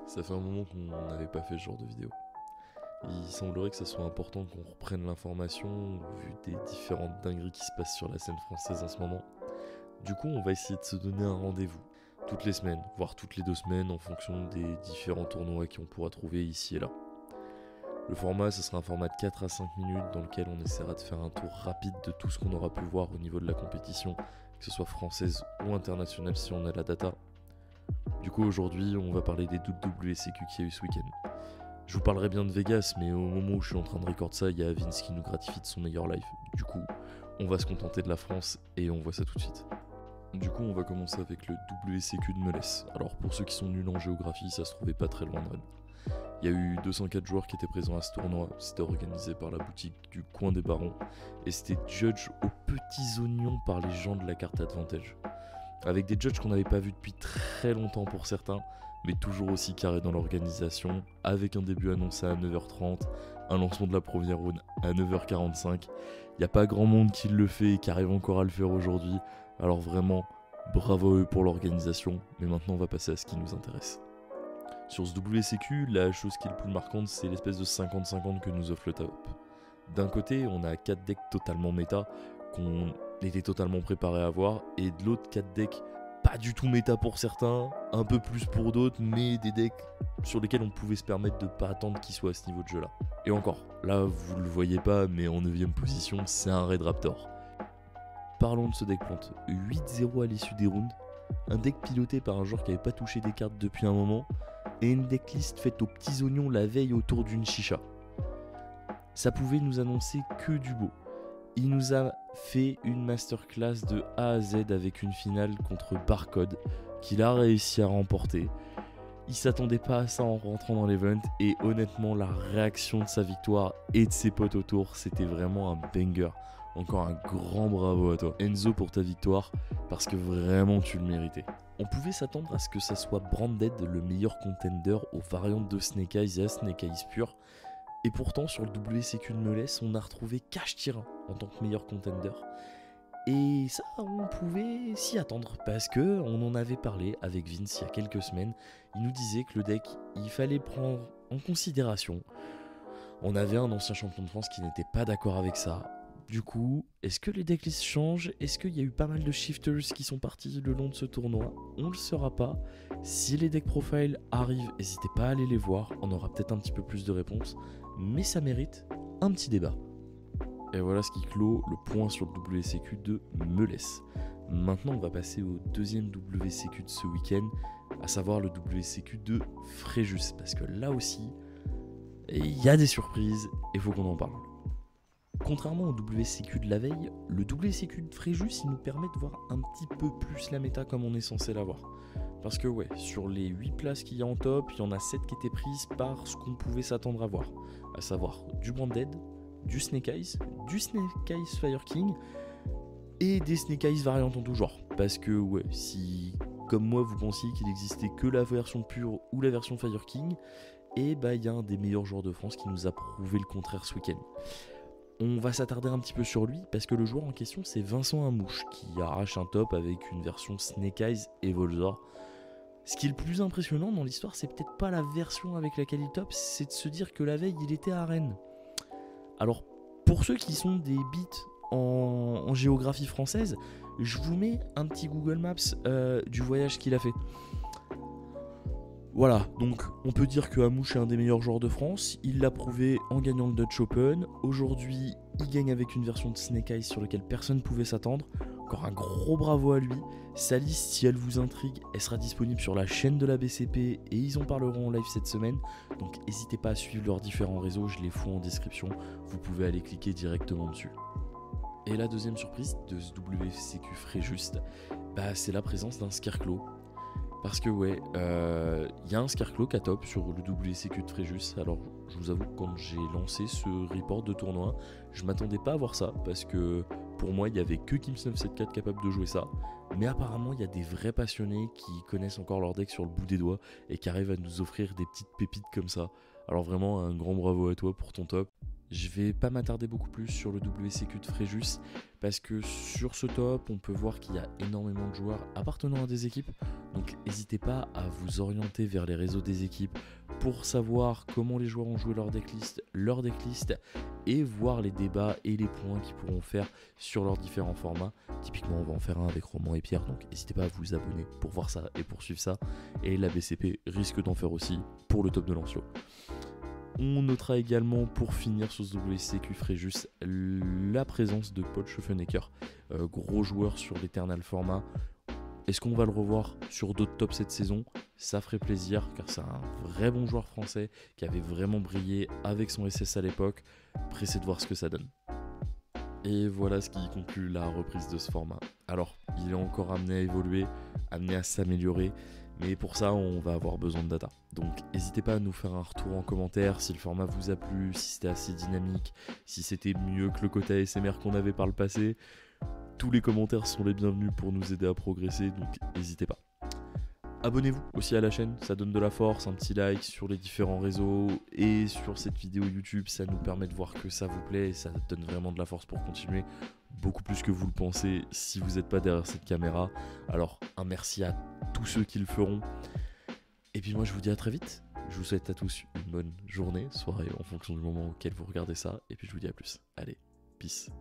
Ça fait un moment qu'on n'avait pas fait ce genre de vidéo. Il semblerait que ça soit important qu'on reprenne l'information vu des différentes dingueries qui se passent sur la scène française en ce moment. Du coup, on va essayer de se donner un rendez-vous toutes les semaines, voire toutes les 2 semaines en fonction des différents tournois qu'on pourra trouver ici et là. Le format, ce sera un format de 4 à 5 minutes dans lequel on essaiera de faire un tour rapide de tout ce qu'on aura pu voir au niveau de la compétition, que ce soit française ou internationale si on a la data. Du coup, aujourd'hui, on va parler des doutes WSCQ qu'il y a eu ce week-end. Je vous parlerai bien de Vegas, mais au moment où je suis en train de recorder ça, il y a Vince qui nous gratifie de son meilleur live. Du coup, on va se contenter de la France et on voit ça tout de suite. Du coup, on va commencer avec le WSCQ de Melesse. Alors, pour ceux qui sont nuls en géographie, ça se trouvait pas très loin de Rennes. Il y a eu 204 joueurs qui étaient présents à ce tournoi. C'était organisé par la boutique du Coin des Barons et c'était judge aux petits oignons par les gens de la carte Advantage. Avec des judges qu'on n'avait pas vus depuis très longtemps pour certains, mais toujours aussi carrés dans l'organisation, avec un début annoncé à 9h30, un lancement de la première round à 9h45. Il n'y a pas grand monde qui le fait et qui arrive encore à le faire aujourd'hui, alors vraiment, bravo à eux pour l'organisation, mais maintenant on va passer à ce qui nous intéresse. Sur ce WSCQ, la chose qui est le plus marquante, c'est l'espèce de 50-50 que nous offre le top. D'un côté, on a 4 decks totalement méta, qu'on était totalement préparé à voir, et de l'autre 4 decks pas du tout méta pour certains, un peu plus pour d'autres, mais des decks sur lesquels on pouvait se permettre de pas attendre qu'ils soient à ce niveau de jeu là. Et encore, là vous le voyez pas, mais en 9ème position, c'est un Red Raptor. Parlons de ce deck plante, 8-0 à l'issue des rounds, un deck piloté par un joueur qui avait pas touché des cartes depuis un moment, et une decklist faite aux petits oignons la veille autour d'une chicha. Ça pouvait nous annoncer que du beau. Il nous a fait une masterclass de A à Z avec une finale contre Barcode qu'il a réussi à remporter. Il s'attendait pas à ça en rentrant dans l'event et honnêtement la réaction de sa victoire et de ses potes autour, c'était vraiment un banger. Encore un grand bravo à toi Enzo pour ta victoire parce que vraiment tu le méritais. On pouvait s'attendre à ce que ça soit Branded le meilleur contender aux variantes de Snake Eyes et à Snake Eyes pur. Et pourtant, sur le WSCQ de Melesse, on a retrouvé Cash Tyran en tant que meilleur contender. Et ça, on pouvait s'y attendre, parce que on en avait parlé avec Vince il y a quelques semaines. Il nous disait que le deck, il fallait prendre en considération. On avait un ancien champion de France qui n'était pas d'accord avec ça. Du coup, est-ce que les decklists changent? Est-ce qu'il y a eu pas mal de shifters qui sont partis le long de ce tournoi? On ne le saura pas. Si les deck profiles arrivent, n'hésitez pas à aller les voir. On aura peut-être un petit peu plus de réponses. Mais ça mérite un petit débat. Et voilà ce qui clôt le point sur le WSCQ de Melesse. Maintenant, on va passer au deuxième WSCQ de ce week-end, à savoir le WSCQ de Fréjus. Parce que là aussi, il y a des surprises et il faut qu'on en parle. Contrairement au WSCQ de la veille, le WSCQ de Fréjus, il nous permet de voir un petit peu plus la méta comme on est censé l'avoir. Parce que ouais, sur les 8 places qu'il y a en top, il y en a 7 qui étaient prises par ce qu'on pouvait s'attendre à voir. À savoir du Branded, du Snake Eyes Fire King et des Snake Eyes variantes en tout genre. Parce que ouais, si comme moi vous pensiez qu'il existait que la version pure ou la version Fire King, et bah il y a un des meilleurs joueurs de France qui nous a prouvé le contraire ce week-end. On va s'attarder un petit peu sur lui parce que le joueur en question c'est Vincent Amouche qui arrache un top avec une version Snake Eyes et Volzor. Ce qui est le plus impressionnant dans l'histoire, c'est peut-être pas la version avec laquelle il top, c'est de se dire que la veille il était à Rennes. Alors pour ceux qui sont des bits en géographie française, je vous mets un petit Google Maps du voyage qu'il a fait. Voilà, donc on peut dire que Amouche est un des meilleurs joueurs de France, il l'a prouvé en gagnant le Dutch Open, aujourd'hui il gagne avec une version de Snake Eyes sur laquelle personne ne pouvait s'attendre, encore un gros bravo à lui, sa liste si elle vous intrigue, elle sera disponible sur la chaîne de la BCP et ils en parleront en live cette semaine, donc n'hésitez pas à suivre leurs différents réseaux, je les fous en description, vous pouvez aller cliquer directement dessus. Et la deuxième surprise de ce WSCQ Fréjus, c'est la présence d'un Scarecrow. Parce que ouais, y a un Scarecrow qui a top sur le WSCQ de Fréjus. Alors je vous avoue que quand j'ai lancé ce report de tournoi, je m'attendais pas à voir ça. Parce que pour moi il y avait que Kims974 capable de jouer ça. Mais apparemment il y a des vrais passionnés qui connaissent encore leur deck sur le bout des doigts et qui arrivent à nous offrir des petites pépites comme ça. Alors vraiment un grand bravo à toi pour ton top. Je vais pas m'attarder beaucoup plus sur le WCQ de Fréjus parce que sur ce top, on peut voir qu'il y a énormément de joueurs appartenant à des équipes. Donc n'hésitez pas à vous orienter vers les réseaux des équipes pour savoir comment les joueurs ont joué leur decklist et voir les débats et les points qu'ils pourront faire sur leurs différents formats. Typiquement, on va en faire un avec Roman et Pierre, donc n'hésitez pas à vous abonner pour voir ça et pour suivre ça. Et la BCP risque d'en faire aussi pour le top de Lancelot. On notera également, pour finir sur ce WCQ Fréjus, la présence de Paul Schöffenecker, gros joueur sur l'Eternal format. Est-ce qu'on va le revoir sur d'autres tops cette saison? Ça ferait plaisir, car c'est un vrai bon joueur français qui avait vraiment brillé avec son SS à l'époque. Pressé de voir ce que ça donne. Et voilà ce qui conclut la reprise de ce format. Alors, il est encore amené à évoluer, amené à s'améliorer, mais pour ça, on va avoir besoin de data. Donc, n'hésitez pas à nous faire un retour en commentaire si le format vous a plu, si c'était assez dynamique, si c'était mieux que le quota ASMR qu'on avait par le passé. Tous les commentaires sont les bienvenus pour nous aider à progresser, donc n'hésitez pas. Abonnez-vous aussi à la chaîne, ça donne de la force, un petit like sur les différents réseaux et sur cette vidéo YouTube, ça nous permet de voir que ça vous plaît et ça donne vraiment de la force pour continuer, beaucoup plus que vous le pensez si vous n'êtes pas derrière cette caméra. Alors un merci à tous ceux qui le feront. Et puis moi je vous dis à très vite, je vous souhaite à tous une bonne journée, soirée en fonction du moment auquel vous regardez ça, et puis je vous dis à plus. Allez, peace.